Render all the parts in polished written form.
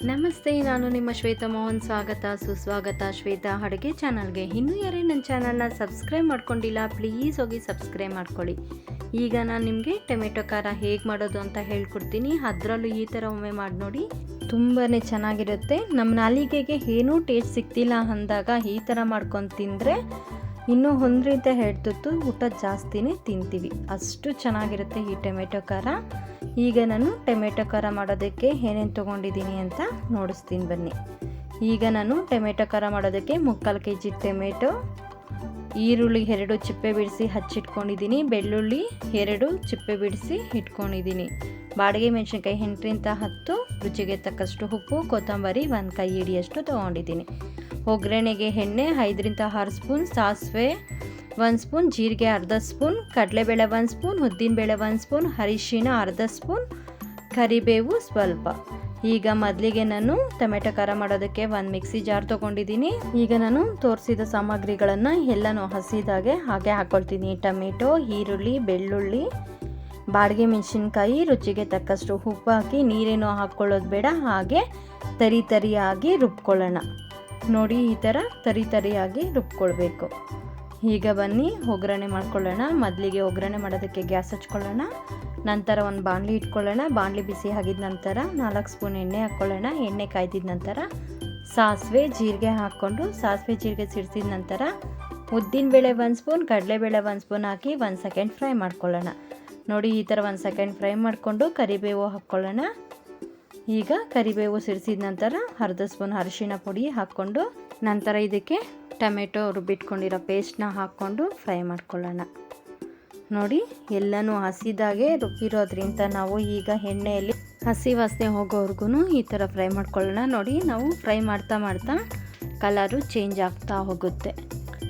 ನಮಸ್ತೆ, ನಾನು ನಿಮ್ಮ ಶ್ವೇತಾ ಮೋಹನ್. ಸ್ವಾಗತ ಸುಸ್ವಾಗತ ಶ್ವೇತಾ ಅಡುಗೆ ಚಾನಲ್ಗೆ. ಇನ್ನೂ ಯಾರೇ ನನ್ನ ಚಾನಲ್ನ ಸಬ್ಸ್ಕ್ರೈಬ್ ಮಾಡ್ಕೊಂಡಿಲ್ಲ, ಪ್ಲೀಸ್ ಹೋಗಿ ಸಬ್ಸ್ಕ್ರೈಬ್ ಮಾಡ್ಕೊಳ್ಳಿ. ಈಗ ನಾನು ನಿಮಗೆ ಟೊಮೆಟೊ ಖಾರ ಹೇಗೆ ಮಾಡೋದು ಅಂತ ಹೇಳ್ಕೊಡ್ತೀನಿ. ಅದರಲ್ಲೂ ಈ ಥರ ಒಮ್ಮೆ ಮಾಡಿ ನೋಡಿ, ತುಂಬಾ ಚೆನ್ನಾಗಿರುತ್ತೆ. ನಮ್ಮ ನಾಲಿಗೆಗೆ ಏನೂ ಟೇಸ್ಟ್ ಸಿಗ್ತಿಲ್ಲ ಅಂದಾಗ ಈ ಥರ ಮಾಡ್ಕೊಂಡು ತಿಂದರೆ ಇನ್ನೂ ಹೊಂದ್ರಿಂದ ಹೇಳ್ತುತ್ತು ಊಟ ಜಾಸ್ತಿನೇ ತಿಂತೀವಿ, ಅಷ್ಟು ಚೆನ್ನಾಗಿರುತ್ತೆ ಈ ಟೊಮೆಟೊ ಖಾರ. ಈಗ ನಾನು ಟೊಮೆಟೊ ಖಾರ ಮಾಡೋದಕ್ಕೆ ಏನೇನು ತೊಗೊಂಡಿದ್ದೀನಿ ಅಂತ ನೋಡಿಸ್ತೀನಿ ಬನ್ನಿ. ಈಗ ನಾನು ಟೊಮೆಟೊ ಖಾರ ಮಾಡೋದಕ್ಕೆ 3/4 kg ಟೊಮೆಟೊ, ಈರುಳ್ಳಿ 2 ಚಿಪ್ಪೆ ಬಿಡಿಸಿ ಹಚ್ಚಿಟ್ಕೊಂಡಿದ್ದೀನಿ, ಬೆಳ್ಳುಳ್ಳಿ 2 ಚಿಪ್ಪೆ ಬಿಡಿಸಿ ಇಟ್ಕೊಂಡಿದ್ದೀನಿ, ಬಾಡಿಗೆ ಮೆಣಸಿನ್ಕಾಯಿ 8ರಿಂದ 10, ರುಚಿಗೆ ತಕ್ಕಷ್ಟು ಉಪ್ಪು, ಕೊತ್ತಂಬರಿ 1 ಕೈ ಹಿಡಿಯಷ್ಟು ತೊಗೊಂಡಿದ್ದೀನಿ. ಒಗ್ಗರಣೆಗೆ ಎಣ್ಣೆ 5ರಿಂದ 6 ಸ್ಪೂನ್, ಸಾಸಿವೆ 1 ಸ್ಪೂನ್, ಜೀರಿಗೆ ಅರ್ಧ ಸ್ಪೂನ್, ಕಡಲೆಬೇಳೆ 1 ಸ್ಪೂನ್, ಉದ್ದಿನಬೇಳೆ 1 ಸ್ಪೂನ್, ಅರಿಶಿನ ಅರ್ಧ ಸ್ಪೂನ್, ಕರಿಬೇವು ಸ್ವಲ್ಪ. ಈಗ ಮೊದಲಿಗೆ ನಾನು ಟೊಮೆಟೊ ಖಾರ ಮಾಡೋದಕ್ಕೆ ಒಂದು ಮಿಕ್ಸಿ ಜಾರ್ ತೊಗೊಂಡಿದ್ದೀನಿ. ಈಗ ನಾನು ತೋರಿಸಿದ ಸಾಮಗ್ರಿಗಳನ್ನು ಎಲ್ಲನೂ ಹಸಿದಾಗೆ ಹಾಗೆ ಹಾಕ್ಕೊಳ್ತೀನಿ. ಟೊಮೆಟೊ, ಈರುಳ್ಳಿ, ಬೆಳ್ಳುಳ್ಳಿ, ಬಾಡಿಗೆ ಮೆಣಸಿನ್ಕಾಯಿ, ರುಚಿಗೆ ತಕ್ಕಷ್ಟು ಉಪ್ಪು ಹಾಕಿ, ನೀರೇನೋ ಹಾಕ್ಕೊಳ್ಳೋದು ಬೇಡ, ಹಾಗೆ ತರಿಯಾಗಿ ರುಬ್ಕೊಳ್ಳೋಣ. ನೋಡಿ, ಈ ಥರ ತರಿಯಾಗಿ ರುಬ್ಕೊಳ್ಬೇಕು. ಈಗ ಬನ್ನಿ ಒಗ್ಗರಣೆ ಮಾಡ್ಕೊಳ್ಳೋಣ. ಮೊದಲಿಗೆ ಒಗ್ಗರಣೆ ಮಾಡೋದಕ್ಕೆ ಗ್ಯಾಸ್ ಹಚ್ಕೊಳ್ಳೋಣ. ನಂತರ ಒಂದು ಬಾಣಲಿ ಇಟ್ಕೊಳ್ಳೋಣ. ಬಾಣಲಿ ಬಿಸಿ ಆಗಿದ ನಂತರ 4 ಸ್ಪೂನ್ ಎಣ್ಣೆ ಹಾಕ್ಕೊಳ್ಳೋಣ. ಎಣ್ಣೆ ಕಾಯ್ದಿದ ನಂತರ ಸಾಸಿವೆ ಜೀರಿಗೆ ಹಾಕ್ಕೊಂಡು, ಸಾಸಿವೆ ಜೀರಿಗೆ ಸಿಡಿಸಿದ ನಂತರ ಉದ್ದಿನಬೇಳೆ 1 ಸ್ಪೂನ್, ಕಡಲೆಬೇಳೆ 1 ಸ್ಪೂನ್ ಹಾಕಿ 1 ಸೆಕೆಂಡ್ ಫ್ರೈ ಮಾಡ್ಕೊಳ್ಳೋಣ. ನೋಡಿ, ಈ ಥರ 1 ಸೆಕೆಂಡ್ ಫ್ರೈ ಮಾಡಿಕೊಂಡು ಕರಿಬೇವು ಹಾಕ್ಕೊಳ್ಳೋಣ. ಈಗ ಕರಿಬೇವು ಸಿಡಿಸಿದ ನಂತರ ಅರ್ಧ ಸ್ಪೂನ್ ಅರಿಶಿಣ ಪುಡಿ ಹಾಕ್ಕೊಂಡು, ನಂತರ ಇದಕ್ಕೆ ಟೊಮೆಟೊ ರುಬ್ಬಿಟ್ಕೊಂಡಿರೋ ಪೇಸ್ಟ್ನ ಹಾಕ್ಕೊಂಡು ಫ್ರೈ ಮಾಡ್ಕೊಳ್ಳೋಣ. ನೋಡಿ, ಎಲ್ಲನೂ ಹಸಿದಾಗೆ ರುಬ್ಬಿರೋದ್ರಿಂದ ನಾವು ಈಗ ಎಣ್ಣೆಯಲ್ಲಿ ಹಸಿ ವಾಸನೆ ಹೋಗೋವರೆಗೂ ಈ ಥರ ಫ್ರೈ ಮಾಡ್ಕೊಳ್ಳೋಣ. ನೋಡಿ, ನಾವು ಫ್ರೈ ಮಾಡ್ತಾ ಕಲರು ಚೇಂಜ್ ಆಗ್ತಾ ಹೋಗುತ್ತೆ.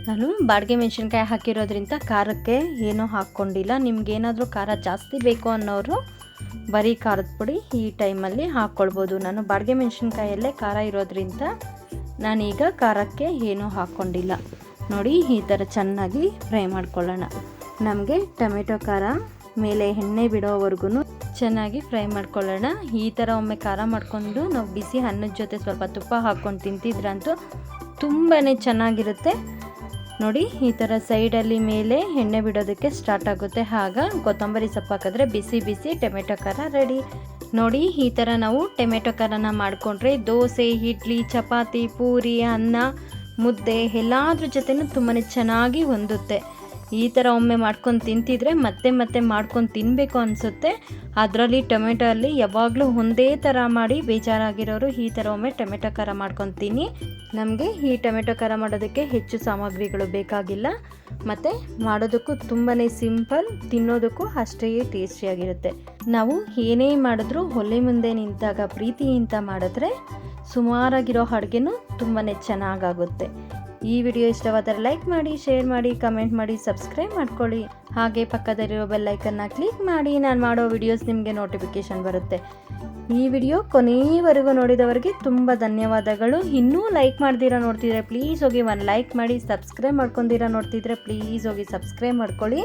ನಾನು ಬಾಡಿಗೆ ಮೆಣಸಿನ್ಕಾಯಿ ಹಾಕಿರೋದ್ರಿಂದ ಖಾರಕ್ಕೆ ಏನೂ ಹಾಕ್ಕೊಂಡಿಲ್ಲ. ನಿಮ್ಗೇನಾದರೂ ಖಾರ ಜಾಸ್ತಿ ಬೇಕು ಅನ್ನೋರು ಬರೀ ಖಾರದ ಪುಡಿ ಈ ಟೈಮಲ್ಲಿ ಹಾಕ್ಕೊಳ್ಬೋದು. ನಾನು ಬಾಡಿಗೆ ಮೆಣಸಿನ್ಕಾಯಲ್ಲೇ ಖಾರ ಇರೋದ್ರಿಂದ ನಾನೀಗ ಖಾರಕ್ಕೆ ಏನೂ ಹಾಕ್ಕೊಂಡಿಲ್ಲ. ನೋಡಿ, ಈ ಥರ ಚೆನ್ನಾಗಿ ಫ್ರೈ ಮಾಡ್ಕೊಳ್ಳೋಣ. ನಮಗೆ ಟೊಮೆಟೊ ಖಾರ ಮೇಲೆ ಎಣ್ಣೆ ಬಿಡೋವರೆಗೂ ಚೆನ್ನಾಗಿ ಫ್ರೈ ಮಾಡ್ಕೊಳ್ಳೋಣ. ಈ ಥರ ಒಮ್ಮೆ ಖಾರ ಮಾಡಿಕೊಂಡು ನಾವು ಬಿಸಿ ಅನ್ನದ ಜೊತೆ ಸ್ವಲ್ಪ ತುಪ್ಪ ಹಾಕ್ಕೊಂಡು ತಿಂತಿದ್ರಂತೂ ತುಂಬಾ ಚೆನ್ನಾಗಿರುತ್ತೆ. ನೋಡಿ, ಈ ಥರ ಸೈಡಲ್ಲಿ ಮೇಲೆ ಎಣ್ಣೆ ಬಿಡೋದಕ್ಕೆ ಸ್ಟಾರ್ಟ್ ಆಗುತ್ತೆ. ಆಗ ಕೊತ್ತಂಬರಿ ಸೊಪ್ಪು ಹಾಕಿದ್ರೆ ಬಿಸಿ ಬಿಸಿ ಟೊಮೆಟೊ ಖಾರ ರೆಡಿ. ನೋಡಿ, ಈ ಥರ ನಾವು ಟೊಮೆಟೊ ಖಾರನ ಮಾಡಿಕೊಂಡ್ರೆ ದೋಸೆ, ಇಡ್ಲಿ, ಚಪಾತಿ, ಪೂರಿ, ಅನ್ನ, ಮುದ್ದೆ ಎಲ್ಲಾದ್ರ ಜೊತೆನೂ ತುಂಬಾ ಚೆನ್ನಾಗಿ ಹೊಂದುತ್ತೆ. ಈ ಥರ ಒಮ್ಮೆ ಮಾಡ್ಕೊಂಡು ತಿಂತಿದ್ರೆ ಮತ್ತೆ ಮಾಡ್ಕೊಂಡು ತಿನ್ನಬೇಕು ಅನಿಸುತ್ತೆ. ಅದರಲ್ಲಿ ಟೊಮೆಟೊ ಅಲ್ಲಿ ಯಾವಾಗಲೂ ಒಂದೇ ಥರ ಮಾಡಿ ಬೇಜಾರಾಗಿರೋರು ಈ ಥರ ಒಮ್ಮೆ ಟೊಮೆಟೊ ಖಾರ ಮಾಡ್ಕೊಂಡು ತಿನ್ನಿ. ನಮಗೆ ಈ ಟೊಮೆಟೊ ಖಾರ ಮಾಡೋದಕ್ಕೆ ಹೆಚ್ಚು ಸಾಮಗ್ರಿಗಳು ಬೇಕಾಗಿಲ್ಲ, ಮತ್ತು ಮಾಡೋದಕ್ಕೂ ತುಂಬಾ ಸಿಂಪಲ್, ತಿನ್ನೋದಕ್ಕೂ ಅಷ್ಟೇ ಟೇಸ್ಟಿಯಾಗಿರುತ್ತೆ. ನಾವು ಏನೇ ಮಾಡಿದ್ರೂ ಒಲೆ ಮುಂದೆ ನಿಂತಾಗ ಪ್ರೀತಿಯಿಂದ ಮಾಡಿದ್ರೆ ಸುಮಾರಾಗಿರೋ ಅಡುಗೆನೂ ತುಂಬಾ ಚೆನ್ನಾಗಾಗುತ್ತೆ. ಈ ವಿಡಿಯೋ ಇಷ್ಟವಾದರೆ ಲೈಕ್ ಮಾಡಿ, ಶೇರ್ ಮಾಡಿ, ಕಮೆಂಟ್ ಮಾಡಿ, ಸಬ್ಸ್ಕ್ರೈಬ್ ಮಾಡ್ಕೊಳ್ಳಿ. ಹಾಗೆ ಪಕ್ಕದಲ್ಲಿರೋ ಬೆಲ್ ಐಕನ್ನ ಕ್ಲಿಕ್ ಮಾಡಿ, ನಾನು ಮಾಡೋ ವಿಡಿಯೋಸ್ ನಿಮಗೆ ನೋಟಿಫಿಕೇಷನ್ ಬರುತ್ತೆ. ಈ ವಿಡಿಯೋ ಕೊನೆಯವರೆಗೂ ನೋಡಿದವರಿಗೆ ತುಂಬ ಧನ್ಯವಾದಗಳು. ಇನ್ನೂ ಲೈಕ್ ಮಾಡ್ದಿರಾ ನೋಡ್ತಿದ್ರೆ ಪ್ಲೀಸ್ ಹೋಗಿ 1 ಲೈಕ್ ಮಾಡಿ. ಸಬ್ಸ್ಕ್ರೈಬ್ ಮಾಡ್ಕೊಂಡಿರಾ ನೋಡ್ತಿದ್ರೆ ಪ್ಲೀಸ್ ಹೋಗಿ ಸಬ್ಸ್ಕ್ರೈಬ್ ಮಾಡ್ಕೊಳ್ಳಿ.